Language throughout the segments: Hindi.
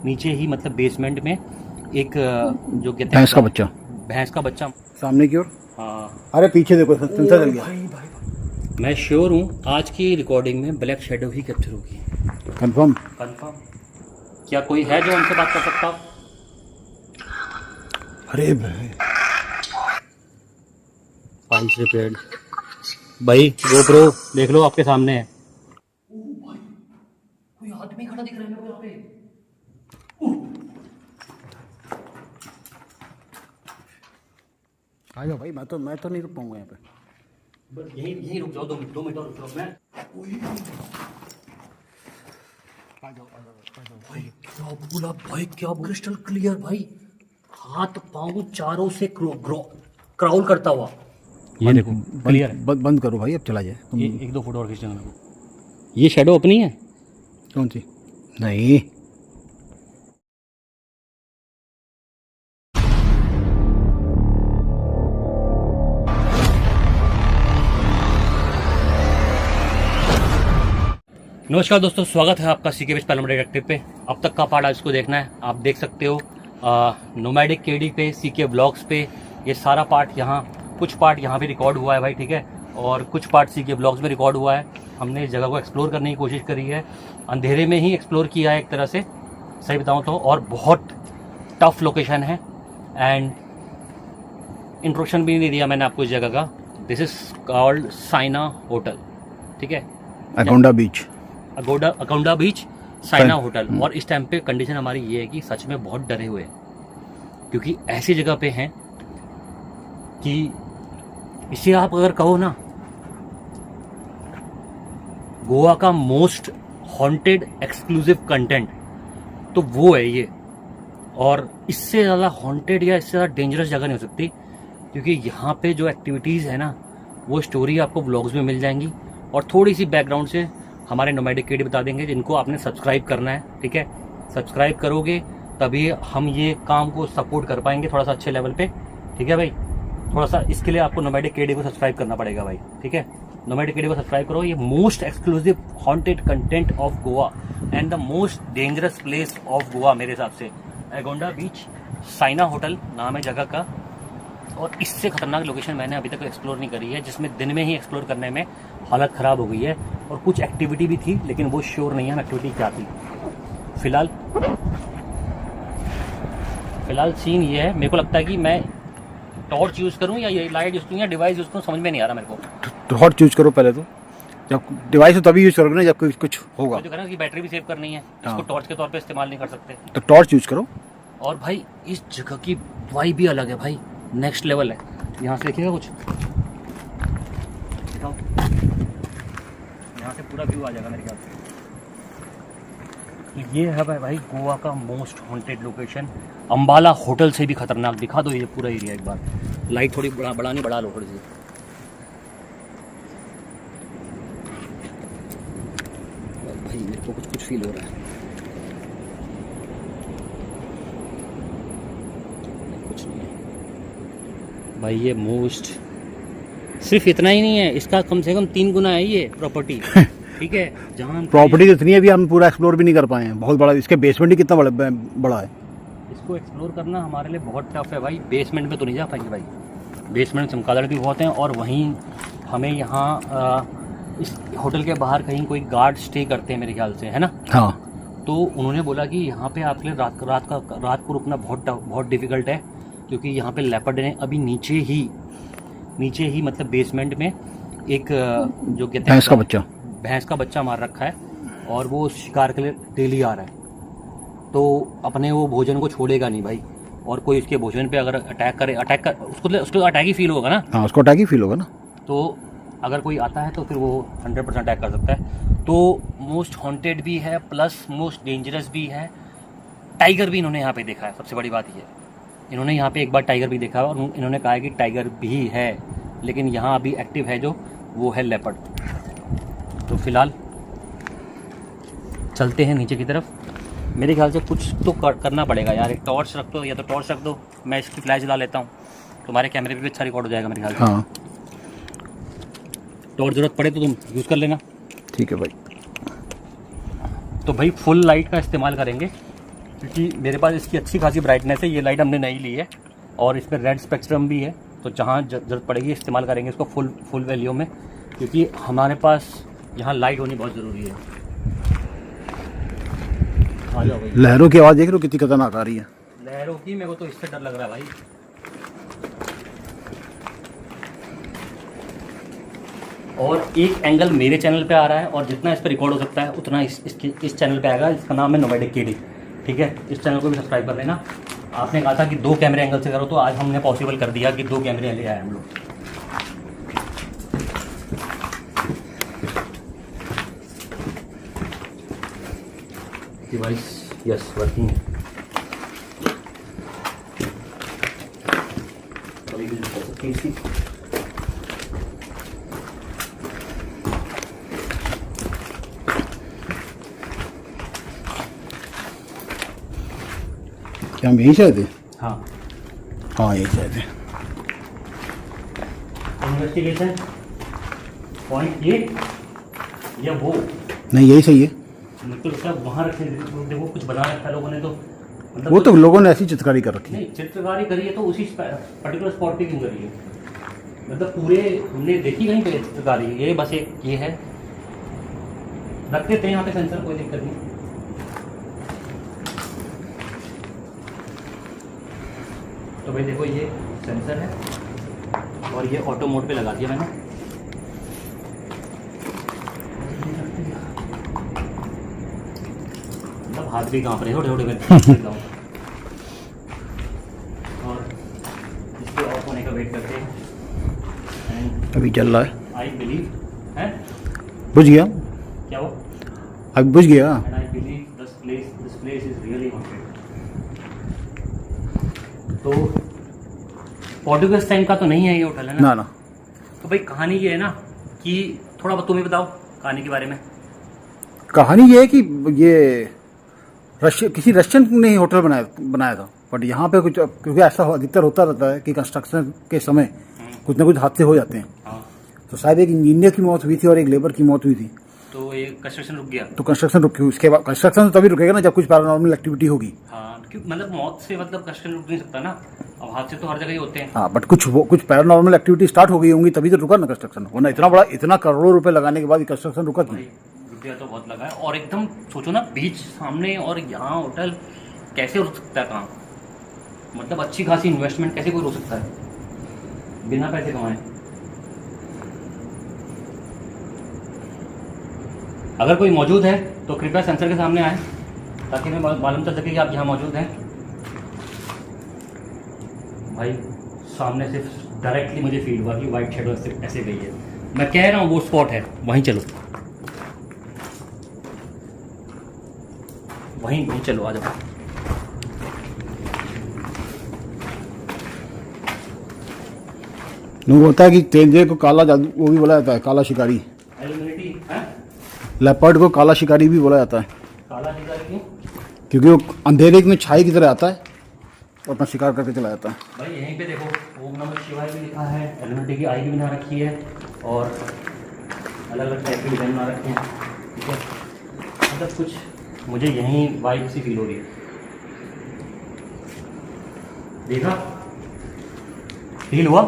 नीचे ही मतलब बेसमेंट में एक जो कहते हैं भैंस का बच्चा सामने की ओर। हाँ अरे पीछे देखो, सेंसर जल गया। मैं श्योर हूँ आज की रिकॉर्डिंग में ब्लैक शेडो ही कैप्चर होगी। कंफर्म। क्या कोई है जो हमसे बात कर सकता हो? अरे भाई फाइल्स रिपेयर्ड। भाई GoPro देख लो, आपके सामने है। कोई आदमी खड़ा दिख रहा है मेरे को यहाँ पे। आ जाओ भाई, मैं तो नहीं रुक पाऊंगा यहाँ पे। बस यहीं रुक जाओ, 2 मिनट और रुक जाओ। मैं आ जाओ भाई क्या बोला भाई, क्या क्रिस्टल क्लियर भाई, हाथ पांव चारों से क्राउल करता हुआ। ये देखो क्लियर है। बंद करो भाई, अब चला जाए। ये 1-2 फोटो और खींच लेना। ये शेडो अपनी है? कौन सी? नहीं नमस्कार दोस्तों, स्वागत है आपका सीके विच पैरानॉर्मल डिटेक्टिव पे। अब तक का पार्ट आज इसको देखना है। आप देख सकते हो नोमैडिक केडी पे, सीके ब्लॉग्स पे ये सारा पार्ट, यहाँ कुछ पार्ट यहाँ पे रिकॉर्ड हुआ है भाई, ठीक है, और कुछ पार्ट सीके ब्लॉग्स में रिकॉर्ड हुआ है। हमने इस जगह को एक्सप्लोर करने की कोशिश करी है, अंधेरे में ही एक्सप्लोर किया है एक तरह से, सही बताऊँ तो, और बहुत टफ लोकेशन है। एंड इंट्रोडक्शन भी नहीं दिया मैंने आपको इस जगह का। This is called Saina hotel, ठीक है, अकोंडा बीच साइना होटल। और इस टाइम पे कंडीशन हमारी ये है कि सच में बहुत डरे हुए हैं, क्योंकि ऐसी जगह पे हैं कि इसे आप अगर कहो ना, गोवा का मोस्ट हॉन्टेड एक्सक्लूसिव कंटेंट तो वो है ये। और इससे ज़्यादा हॉन्टेड या इससे ज़्यादा डेंजरस जगह नहीं हो सकती, क्योंकि यहाँ पे जो एक्टिविटीज़ है ना, वो स्टोरी आपको व्लॉग्स में मिल जाएंगी। और थोड़ी सी बैकग्राउंड से हमारे नोमैडिक केडी बता देंगे, जिनको आपने सब्सक्राइब करना है, ठीक है। सब्सक्राइब करोगे तभी हम ये काम को सपोर्ट कर पाएंगे थोड़ा सा अच्छे लेवल पे, ठीक है भाई। थोड़ा सा इसके लिए आपको नोमैडिक केडी को सब्सक्राइब करना पड़ेगा भाई, ठीक है। नोमैडिक केडी को सब्सक्राइब करो। ये most exclusive haunted content of Goa and the most dangerous place of Goa मेरे हिसाब से अकोंडा बीच साइना होटल नाम है जगह का। और इससे खतरनाक लोकेशन मैंने अभी तक एक्सप्लोर नहीं करी है, जिसमें दिन में ही एक्सप्लोर करने में हालत ख़राब हो गई है। और कुछ एक्टिविटी भी थी, लेकिन वो श्योर नहीं है एक्टिविटी क्या थी। फिलहाल सीन ये है, मेरे को लगता है कि मैं टॉर्च यूज़ करूं या ये लाइट यूज़ करूं या डिवाइस यूज़ करूं, समझ में नहीं आ रहा मेरे को। टॉर्च यूज करो पहले तो, जब डिवाइस हो तभी यूज करोगे ना जब कुछ होगा। तो कहना कि बैटरी भी सेव करनी है, इसको टॉर्च के तौर पे इस्तेमाल नहीं कर सकते, तो टॉर्च यूज करो। और भाई इस जगह की वाइब भी अलग है भाई, नेक्स्ट लेवल है। यहाँ से देखिएगा कुछ, यहाँ से पूरा व्यू आ जाएगा मेरे ख्याल से। तो ये है भाई गोवा का most haunted location, Ambala hotel से भी खतरनाक। दिखा दो ये पूरा एरिया एक बार, लाइट थोड़ी बढ़ा लो थोड़ी सी। भाई मेरे को कुछ फील हो रहा है। कुछ नहीं है भाई, ये मोस्ट सिर्फ इतना ही नहीं है, इसका कम से कम 3 गुना है ये प्रॉपर्टी, ठीक है। जहाँ प्रॉपर्टी इतनी है, भी हम पूरा एक्सप्लोर भी नहीं कर पाए हैं, बहुत बड़ा। इसके बेसमेंट ही कितना बड़ा है। इसको एक्सप्लोर करना हमारे लिए बहुत टफ है भाई। बेसमेंट में तो नहीं जा पाएंगे भाई, बेसमेंट में चमगादड़ भी बहुत हैं। और वहीं हमें यहाँ इस होटल के बाहर कहीं कोई गार्ड स्टे करते हैं मेरे ख्याल से, है ना। हाँ, तो उन्होंने बोला कि यहाँ पे आपके लिए रात को रुकना बहुत डिफिकल्ट है, क्योंकि यहाँ पे लेपर्ड ने अभी नीचे ही मतलब बेसमेंट में एक जो कहते हैं भैंस का बच्चा मार रखा है, और वो शिकार के लिए डेली आ रहा है। तो अपने वो भोजन को छोड़ेगा नहीं भाई, और कोई उसके भोजन पे अगर उसको अटैक ही फील होगा ना। हाँ, उसको अटैक ही फील होगा ना। तो अगर कोई आता है तो फिर वो 100% अटैक कर सकता है। तो मोस्ट हॉन्टेड भी है, प्लस मोस्ट डेंजरस भी है। टाइगर भी इन्होंने यहाँ पे देखा है, सबसे बड़ी बात ये। इन्होंने यहाँ पे एक बार टाइगर भी देखा है, और इन्होंने कहा है कि टाइगर भी है, लेकिन यहाँ अभी एक्टिव है जो वो है लेपर्ड। तो फिलहाल चलते हैं नीचे की तरफ। मेरे ख्याल से कुछ तो करना पड़ेगा यार। एक टॉर्च रख दो, या तो टॉर्च रख दो, मैं इसकी फ्लैश जला लेता हूँ, तुम्हारे कैमरे पे भी अच्छा रिकॉर्ड हो जाएगा मेरे ख्याल से। हाँ, टॉर्च जरूरत पड़े तो तुम यूज़ कर लेना, ठीक है भाई। तो भाई फुल लाइट का इस्तेमाल करेंगे, क्योंकि मेरे पास इसकी अच्छी खासी ब्राइटनेस है। ये लाइट हमने नई ली है और इसमें रेड स्पेक्ट्रम भी है, तो जहाँ जरूरत पड़ेगी इस्तेमाल करेंगे इसको फुल वैल्यू में, क्योंकि हमारे पास यहाँ लाइट होनी बहुत ज़रूरी है। आ जाओ भाई। लहरों की आवाज़ देख रहे हो कितनी खतरनाक आ रही है। लहरों की मेरे को तो इससे डर लग रहा है भाई। और एक एंगल मेरे चैनल पे आ रहा है और जितना इस पर रिकॉर्ड हो सकता है उतना इस चैनल पे आएगा। इसका नाम है नोमैडिक केडी, ठीक है। इस चैनल को भी सब्सक्राइब कर लेना। आपने कहा था कि 2 कैमरे एंगल से करो, तो आज हमने पॉसिबल कर दिया कि 2 कैमरे ले आए हम लोग। डिवाइस यस वर्किंग है। क्या हम यहीं से आए थे? हाँ, हाँ यहीं से आए थे। इन्वेस्टिगेशन पॉइंट ये या वो नहीं यही सही है। मतलब क्या वहाँ रखे, देखो कुछ बना रखा है लोगों ने, तो मतलब वो तो लोगों ने ऐसी चित्रकारी कर रखी है। नहीं, चित्रकारी करी है तो उसी पर्टिकुलर स्पॉट पे क्यों करी है? मतलब पूरे हमने देखी कहीं पे चित्रकारी? ये बस एक ये है, रख देते हैं यहाँ पे सेंसर, कोई दिक्कत नहीं। तो भाई देखो ये सेंसर है और ये ऑटो मोड पे लगा दिया मैंने। मतलब हाथ भी कांप रहे हैं थोड़े थोड़े और इसके ऑफ होने का वेट करते हैं। अभी चल रहा है। आई बिलीव है, बुझ गया, क्या वो, अभी बुझ गया। And I believe this place is really haunted. तो पोर्टुगीज टाइम का तो नहीं है ये होटल, है ना? ना ना, तो भाई कहानी ये है ना कि थोड़ा बहुत तुम्हें बताओ कहानी के बारे में। कहानी ये है कि ये किसी रशियन ने ही होटल बनाया था, बट यहाँ पे कुछ, क्योंकि ऐसा अधिकतर होता रहता है कि कंस्ट्रक्शन के समय कुछ ना कुछ हादसे हो जाते हैं। हाँ, तो शायद एक इंजीनियर की मौत हुई थी और एक लेबर की मौत हुई थी, तो ये कंस्ट्रक्शन रुक गया। तो कंस्ट्रक्शन रुकी। उसके बाद कंस्ट्रक्शन तो तभी रुकेगा ना जब कुछ पैरानॉर्मल एक्टिविटी होगी। हाँ, क्यों मतलब मौत से मतलब कंस्ट्रक्शन रुक नहीं सकता ना, अब हादसे तो हर जगह ही होते हैं। हाँ, बट कुछ पैरानॉर्मल एक्टिविटी स्टार्ट हो गई होंगी तभी तो रुका ना कंस्ट्रक्शन, वरना इतना करोड़ों रुपए लगाने के बाद कंस्ट्रक्शन रुका क्यों? भाई रुपया तो बहुत लगा है, और एकदम सोचो ना बीच सामने और यहाँ होटल, कैसे रुक सकता है काम? मतलब अच्छी खासी इन्वेस्टमेंट कैसे कोई रोक सकता है बिना पैसे कमाए? अगर कोई मौजूद है तो कृपया सेंसर के सामने आए ताकि हमें मालूम चल सके कि आप यहाँ मौजूद हैं। भाई सामने से डायरेक्टली मुझे फील हुआ कि वाइट शेडो ऐसे गई है। मैं कह रहा हूँ वो स्पॉट है, वहीं चलो, वहीं चलो, आ जाओ। वो होता है कि तेंदुए को काला जादू वो भी बोला जाता है, काला शिकारी। एलिमिनिटी है, लेपर्ड को काला शिकारी भी बोला जाता है, काला शिकारी क्यों? क्योंकि वो अंधेरे में छाई की तरह आता है और अपना शिकार करके चला जाता है। भाई यहीं पे देखो ओम नमः शिवाय भी लिखा है, एलिमिनिटी की आई भी बना रखी है और अलग अलग टाइप की डिजाइन बना रखे हैं, ठीक है। मतलब कुछ मुझे यहीं वाइब सी फील हो रही है। देखा, फील हुआ?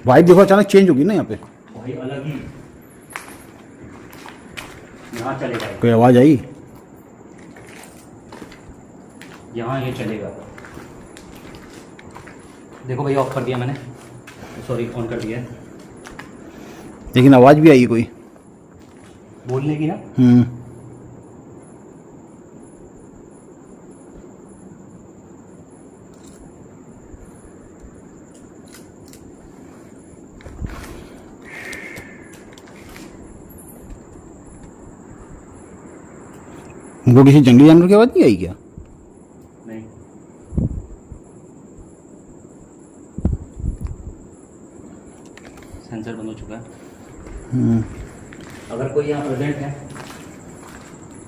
वाइब देखो अचानक चेंज होगी ना यहाँ पे। भाई अलग ही, यहाँ चलेगा, कोई आवाज आई? यहाँ ये चलेगा। देखो भाई ऑफ कर दिया मैंने, सॉरी ऑन कर दिया है, लेकिन आवाज भी आई कोई बोलने की ना। उनको किसी जंगली जानवर की आवाज नहीं आई क्या? नहीं, सेंसर बंद हो चुका है। अगर कोई यहाँ प्रेजेंट है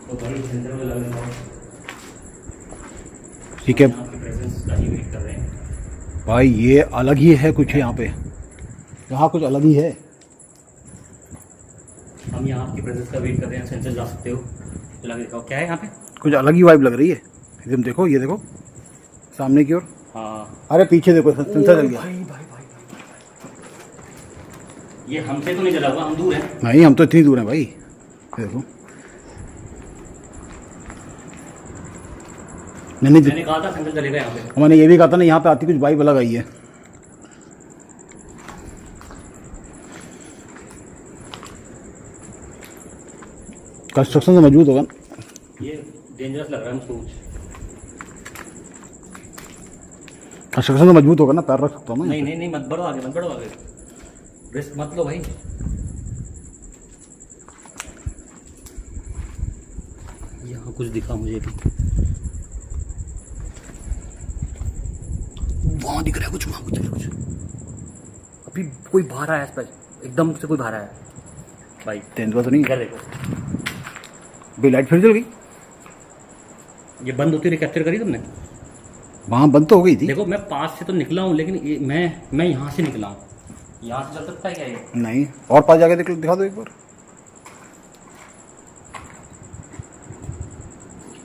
तो भाई सेंसर में लग लेना। ठीक है आपकी प्रेजेंस का ही वेट कर रहे हैं भाई, ये अलग ही है कुछ यहाँ पे, यहाँ कुछ अलग ही है। हम यहाँ आपकी प्रेजेंस का वेट कर रहे हैं। सेंसर जा सकते हो, चला के दिखाओ क्या है यहाँ पे। कुछ अलग ही वाइब लग रही है एकदम। देखो ये देखो सामने की ओर। हाँ अरे पीछे देखो सेंसर जल गया। भाई भाई भाई भाई, ये हमसे तो नहीं जला हुआ, हम दूर हैं। नहीं हम तो इतनी दूर हैं भाई। ये देखो नहीं मैंने कहा था सेंसर जलेगा यहाँ पे। मैंने ये भी कहा था ना, यहाँ पे आती कुछ वाइब अलग आई है। कंस्ट्रक्शन से मजबूत होगा ना। ये डेंजरस लग रहा है मुझको कुछ। कंस्ट्रक्शन से मजबूत होगा ना, पैर रख सकता हूँ मैं। नहीं नहीं नहीं, मत बढ़ो आगे, मत बढ़ो आगे, रिस्क मत लो भाई। यहाँ कुछ दिखा मुझे भी, वहां दिख रहा है कुछ, वहां कुछ कुछ अभी कोई बाहर आया है, एकदम से कोई बाहर आया भाई। तेंदुआ तो नहीं इधर देखो, भी लाइट फिर जल गई। ये बंद होती रही, कैप्चर करी तुमने? वहां बंद तो हो गई थी। देखो मैं पास से तो निकला हूँ, लेकिन मैं यहाँ से निकला हूँ। यहाँ से चल सकता है क्या ये? नहीं, और पास जाके दिखा दो एक बार।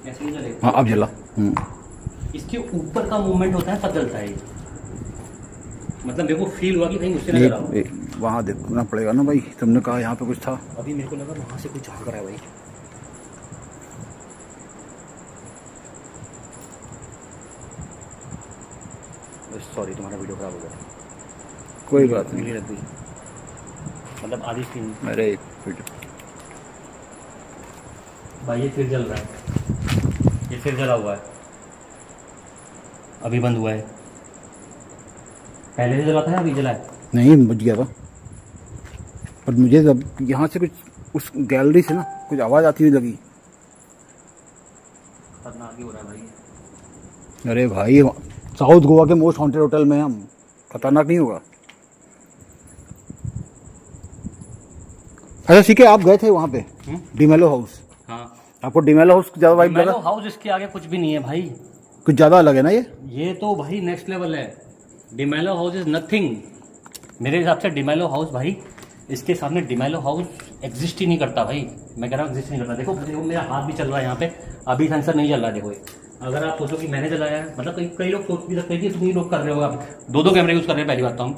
ऐसे नहीं चलेगा। हाँ अब जला। इसके ऊपर का मूवमेंट होता है तब जलता है ये। मतलब मेरे को फील हुआ कि कहीं मुझसे ना जला हो। वहाँ देखना पड़ेगा ना भाई, तुमने कहा यहाँ पे कुछ था। अभी मेरे को लगा वहां से कुछ झाँक रहा है भाई। सॉरी तुम्हारा वीडियो खराब हो गया। कोई बात नहीं। रख दी, मतलब आधी स्क्रीन। अरे भाई ये फिर जल रहा है, ये फिर जला हुआ है, अभी बंद हुआ है। पहले से जला था या अभी जला है? नहीं बुझ गया था, पर मुझे जब यहाँ से कुछ उस गैलरी से ना कुछ आवाज़ आती हुई लगी। खतरनाक ही हो रहा है भाई। अरे भाई साउथ गोवा के मोस्ट हॉन्टेड होटल में हम, खतरनाक नहीं होगा? अच्छा ठीक है, आप गए थे वहाँ पे डिमेलो हाउस। हाँ, आपको डिमेलो हाउस ज़्यादा वाइब लगा? हाउस इसके आगे कुछ भी नहीं है भाई। कुछ ज़्यादा अलग है ना ये तो भाई नेक्स्ट लेवल है। डिमेलो हाउस इज नथिंग मेरे हिसाब से। डिमेलो हाउस भाई, इसके सामने डिमेलो हाउस एग्जिस्ट ही नहीं करता भाई। मैं कह रहा हूँ एग्जिस्ट नहीं करता। देखो मेरा हाथ भी चल रहा है यहाँ पे, अभी सेंसर नहीं चल रहा है। देखो अगर आप सोचो कि मैंने चलाया है, मतलब कई लोग सोच भी सकते हैं कि तुम ही लोग कर रहे हो। आप दो कैमरे यूज़ कर रहे हैं पहली बात तो हम।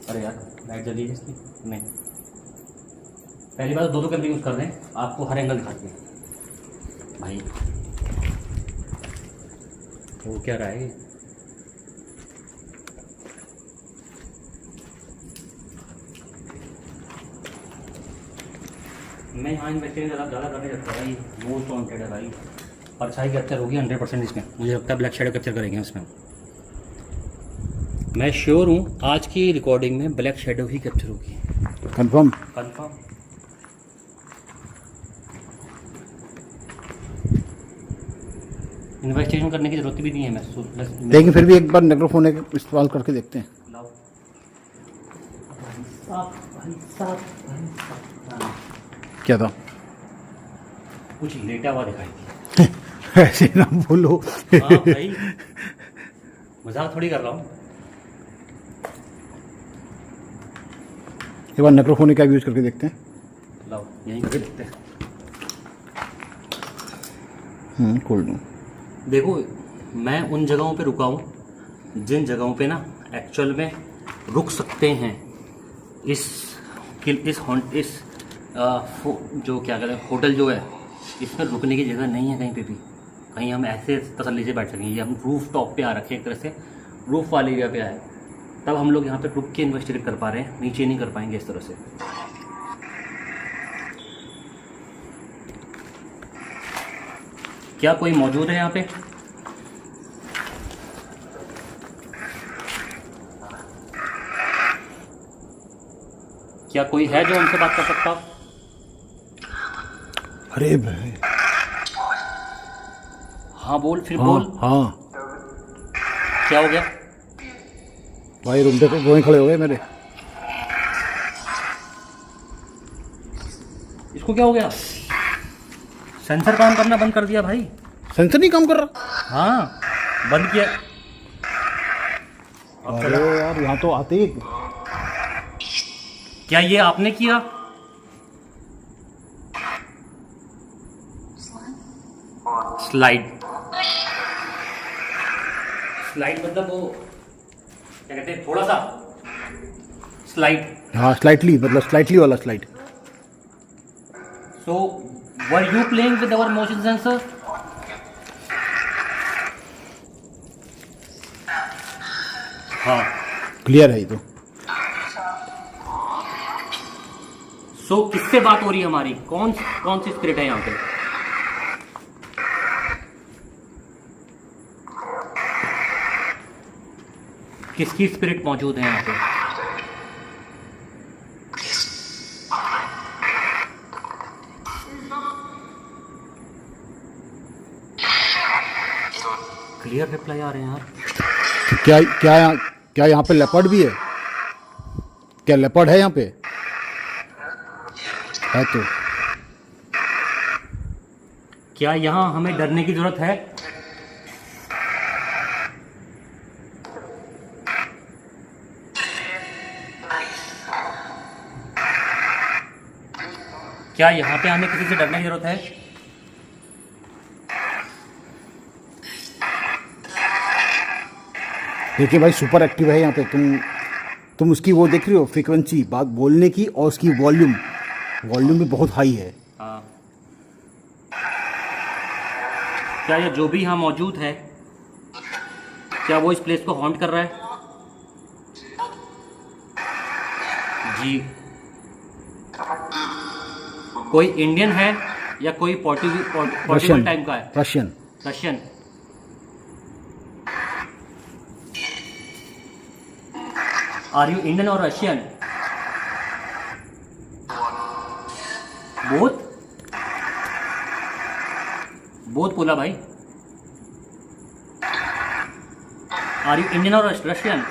अरे यार लाइट जली है इसकी? नहीं, पहली बात दो कैमरे यूज़ कर रहे हैं, आपको हर एंगल दिखाते हैं भाई। वो क्या रहा है? मैं यहाँ इन्वेस्टिगेशन ज़्यादा करने लगता है भाई। मोस्ट वांटेड है भाई। परछाई कैप्चर होगी 100% इसमें, मुझे लगता है ब्लैक शेडो कैप्चर करेंगे उसमें। मैं श्योर हूँ आज की रिकॉर्डिंग में ब्लैक शेडो ही कैप्चर होगी। कंफर्म? कंफर्म। इन्वेस्टिगेशन करने की जरूरत भी नहीं है। मैं लेकिन फिर भी एक बार नेक्रोफोन इस्तेमाल करके देखते हैं। लाओ भाई साहब। क्या था? कुछ लेटा हुआ दिखाई दी। ऐसे ना बोलो। हाँ भाई, मजाक थोड़ी कर रहा हूँ। एक बार नेक्रोफोन का यूज करके देखते हैं। लाओ यहीं करके देखते हैं। खोल दूँ। देखो मैं उन जगहों पे रुका हूँ जिन जगहों पे ना एक्चुअल में रुक सकते हैं। जो क्या कहते हैं होटल जो है, इसमें रुकने की जगह नहीं है कहीं पे भी। कहीं हम ऐसे तसल्ली से बैठ सकें। ये हम रूफ टॉप पे आ रखे हैं, एक तरह से रूफ वाले एरिया पे आए, तब हम लोग यहाँ पे रुक के इन्वेस्टिगेट कर पा रहे हैं। नीचे नहीं कर पाएंगे इस तरह से। क्या कोई मौजूद है यहाँ पे? क्या कोई है जो हमसे बात कर सकता हो? अरे भाई हाँ बोल, फिर हाँ, बोल। हाँ क्या हो गया भाई? रुक देखो, वहीं खड़े हो गए मेरे। इसको क्या हो गया? सेंसर काम करना बंद कर दिया भाई। सेंसर नहीं काम कर रहा? हाँ बंद किया। अरे यार यहाँ तो आते ही। क्या ये आपने किया? स्लाइड। स्लाइड मतलब वो क्या कहते हैं, थोड़ा सा स्लाइड। हाँ स्लाइटली, मतलब स्लाइटली वाला slide. So were you playing with our motion sensor? हाँ क्लियर है ये तो। सो किससे बात हो रही है हमारी? कौन कौन सी स्पिरिट है यहाँ पे? किसकी स्पिरिट मौजूद है यहाँ पे? क्लियर रिप्लाई आ रहे हैं यार। तो क्या यहाँ पे लेपर्ड भी है? क्या लेपर्ड है यहाँ पे? है तो। क्या यहाँ हमें डरने की जरूरत है? क्या यहाँ पे हमें किसी से डरने की जरूरत है? देखिए भाई सुपर एक्टिव है यहाँ पे। तुम उसकी वो देख रही हो फ्रीक्वेंसी बात बोलने की, और उसकी वॉल्यूम भी बहुत हाई है। हाँ। क्या ये जो भी यहाँ मौजूद है, क्या वो इस प्लेस को हॉन्ट कर रहा है? जी। कोई इंडियन है या कोई पोर्टुगल टाइम का है? रशियन। आर यू इंडियन और रशियन? बोथ बोला भाई। आर यू इंडियन और रशियन?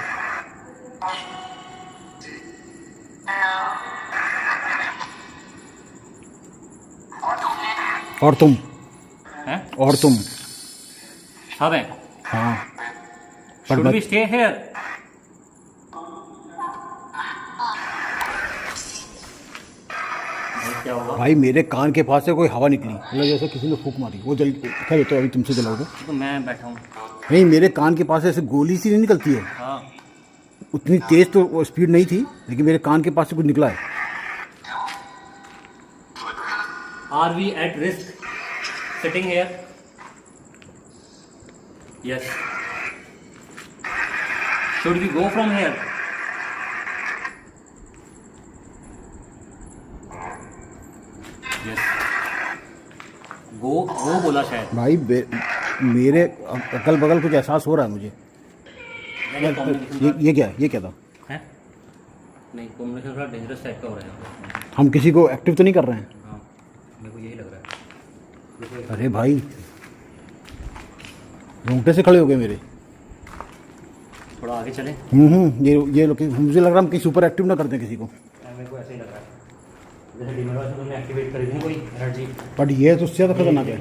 और तुम हैं? और तुम सब है। हाँ शुड वी स्टे हियर? क्या होगा? भाई मेरे कान के पास से कोई हवा निकली, मतलब जैसे किसी ने फूंक मारी। वो जल खैर तो अभी तुमसे जलाओगे तो मैं बैठा हूँ। नहीं, मेरे कान के पास से ऐसे गोली सी नहीं निकलती है। हाँ। उतनी तेज तो वो स्पीड नहीं थी, लेकिन मेरे कान के पास से कुछ निकला है। Are we at risk sitting here? Yes. Should we go from here? Yes. Go बोला शायद। भाई मेरे अगल बगल कुछ एहसास हो रहा है मुझे। ये क्या था? है? नहीं, कॉम्बिनेशन थोड़ा डेंजरस टाइप का हो रहा है। हम किसी को एक्टिव तो नहीं कर रहे हैं? हाँ, मेरे को यही लग रहा है। अरे भाई रोंगटे से खड़े हो गए मेरे। थोड़ा आगे चले। ये लोग मुझे लग रहा है हम कहीं सुपर एक्टिव ना करते किसी को। मेरे को ऐसे ही लग रहा है जैसे डिमर से तुमने एक्टिवेट करी थी कोई एनर्जी। बट ये तो उससे ज़्यादा खतरनाक है।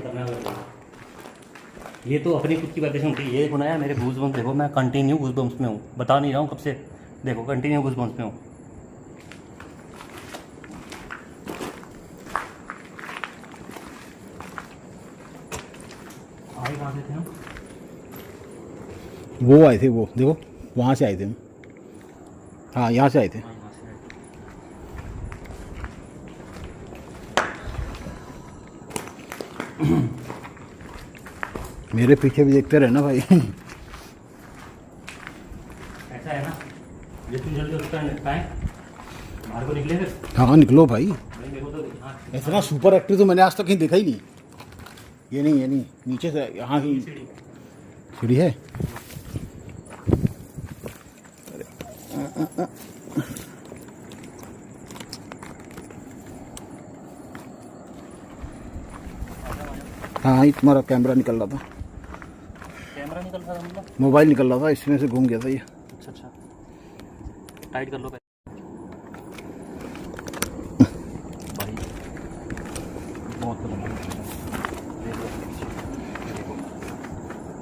ये तो अपनी खुद की वाइब्रेशन होती है। ये देखो ना यार, मेरे गूज बम्स देखो, मैं कंटिन्यू गूज बम्स में हूँ, बता नहीं रहा हूँ कब से। देखो कंटिन्यू गूज बम्स में हूँ। आए कहाँ से थे हम? वो आए थे, वो देखो वहाँ से आए थे हम। हाँ यहाँ से आए थे। मेरे पीछे भी देखते रहना भाई। ऐसा है ना, जितनी जल्दी उसका पाए बाहर को निकले फिर। हाँ निकलो भाई। मेरे को तो इतना सुपर एक्टिव तो मैंने आज तक कहीं देखा ही नहीं। ये नहीं नीचे से यहाँ की सीढ़ी है। हाँ ये तुम्हारा कैमरा निकल रहा था। कैमरा निकल रहा था मतलब? मोबाइल निकल रहा था, इसमें से घूम गया था ये। अच्छा टाइट कर लो भाई। बहुत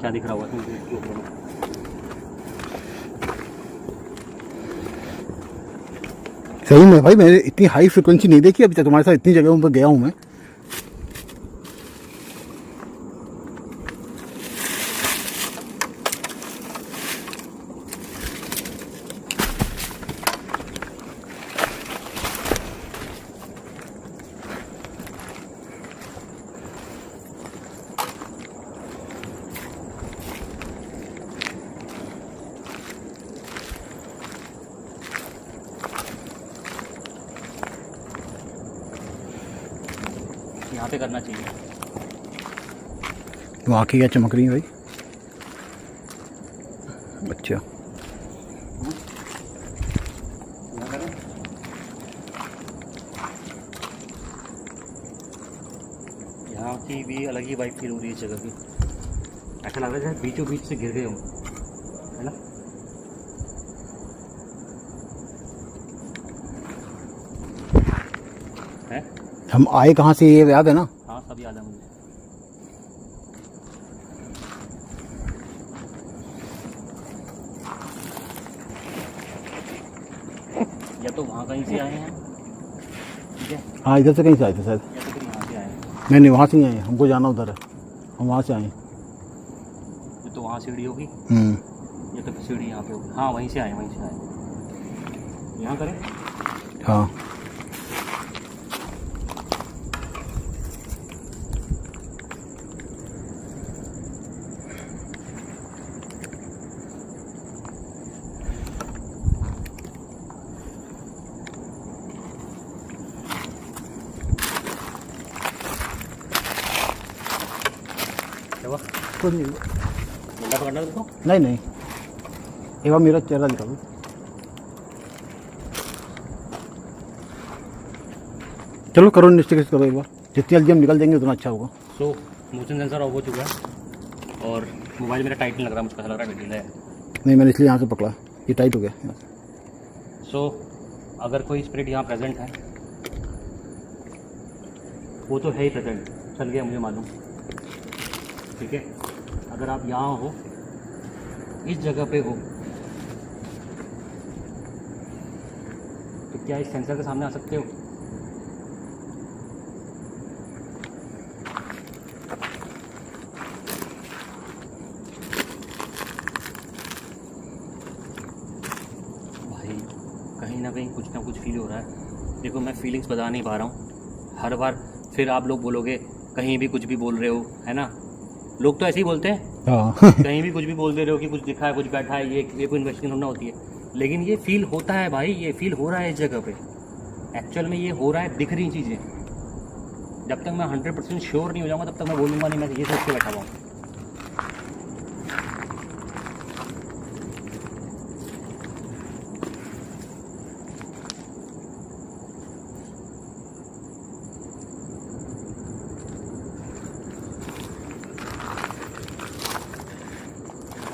क्या दिख रहा हुआ तुम? सही में भाई मैंने इतनी हाई फ्रिक्वेंसी नहीं देखी अभी तक। तुम्हारे साथ इतनी जगहों पर गया हूँ मैं। यहाँ पे करना चाहिए। तो आँखें क्या चमक रही हैं भाई? अच्छा, यहाँ करें। यहाँ की भी अलग ही वाइब फील हो रही है इस जगह की। ऐसा लग रहा है जैसे बीचों बीच से गिर गए हो, है ना? है? हम आए कहाँ से ये याद है ना? हाँ, सब याद है मुझे। या तो वहाँ कहीं से आए हैं, ठीक है, हाँ, इधर से कहीं से आए थे शायद। या तो फिर यहाँ से आए हैं। नहीं, वहाँ से ही आए, हमको जाना उधर है, हम वहाँ से आए। या तो वहाँ सीढ़ी होगी, या तो फिर सीढ़ी यहाँ पे होगी। हाँ, वहीं से आए, वहीं से आए। यहाँ करें। हाँ, क्या हुआ? कुछ नहीं, डंडा पकड़ना देखो। नहीं, एक बार मेरा चेहरा दिखा दो। चलो करो, इन्वेस्टिगेशन करो एक बार, जितनी जल्दी हम निकल जाएंगे उतना अच्छा होगा। सो मोशन सेंसर ऑफ हो चुका है और मोबाइल मेरा टाइट नहीं लग रहा, मुझको ऐसा लग रहा है ढीला है। नहीं, मैंने इसलिए यहाँ से पकड़ा, ये टाइट हो गया। सो अगर कोई स्पिरिट यहाँ प्रेजेंट है, वो तो है ही प्रेजेंट, चल गया मुझे मालूम, ठीक है। अगर आप यहाँ हो, इस जगह पे हो, तो क्या इस सेंसर के सामने आ सकते हो? भाई कहीं ना कुछ फील हो रहा है। देखो, मैं फीलिंग्स बता नहीं पा रहा हूँ, हर बार फिर आप लोग बोलोगे कहीं भी कुछ भी बोल रहे हो, है ना? लोग तो ऐसे ही बोलते हैं, हाँ कहीं भी कुछ भी बोल दे रहे हो कि कुछ दिखा है, कुछ बैठा है, ये कोई इन्वेस्टिगेशन होना होती है। लेकिन ये फील होता है भाई, ये फील हो रहा है इस जगह पे, एक्चुअल में ये हो रहा है, दिख रही चीज़ें। जब तक मैं 100% श्योर नहीं हो जाऊँगा तब तक मैं बोलूँगा नहीं, मैं ये सोच के बैठा हुआ हूँ।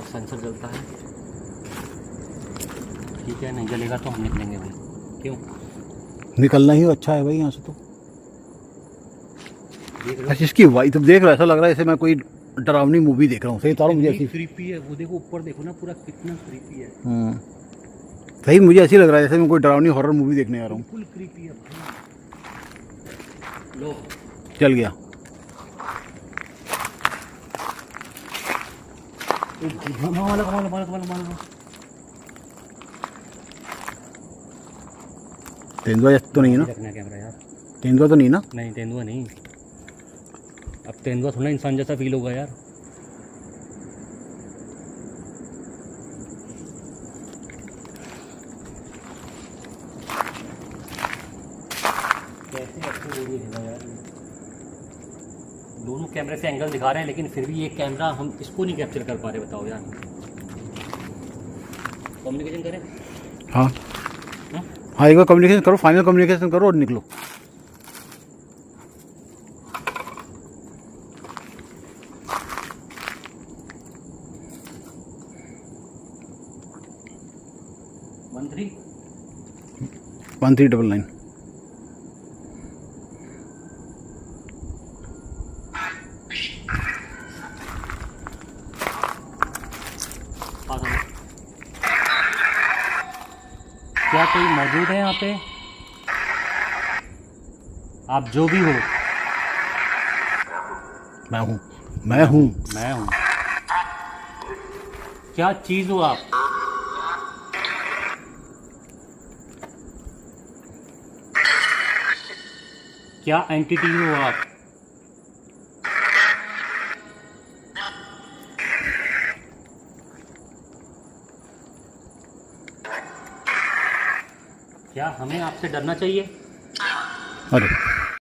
सेंसर जलता है, ठीक है, नहीं जलेगा तो हम निकलेंगे भाई। क्यों? निकलना ही अच्छा है भाई यहाँ से तो। देख रहे अच्छा, इसकी वाई तो देख रहा है, ऐसा लग रहा है जैसे मैं कोई डरावनी मूवी देख रहा हूँ। सही तारो मुझे ऐसी क्रीपी है वो, देखो ऊपर देखो ना, पूरा कितना क्रीपी है। सही मुझे ऐसी लग रहा है जैसे मैं कोई डरावनी हॉरर मूवी देखने आ रहा हूँ। फुल क्रीपी है भाई। लो, चल गया। तेंदुआ तो नहीं है ना? रखना कैमरा यार। तेंदुआ तो नहीं ना? नहीं, तेंदुआ नहीं। अब तेंदुआ थोड़ा इंसान जैसा फील होगा यार। कैसे ऐसे वीडियो दिखा यार, दोनों कैमरे से एंगल दिखा रहे हैं लेकिन फिर भी ये कैमरा हम इसको नहीं कैप्चर कर पा रहे, बताओ यार। कम्युनिकेशन करें? हाँ हाँ, एक बार कम्युनिकेशन करो, फाइनल कम्युनिकेशन करो और निकलो। वन 1399। क्या कोई मौजूद है यहाँ पे? आप जो भी हो। मैं हूँ, मैं हूँ, मैं हूँ। क्या चीज हो आप? क्या एंटिटी हो आप? क्या हमें आपसे डरना चाहिए? अरे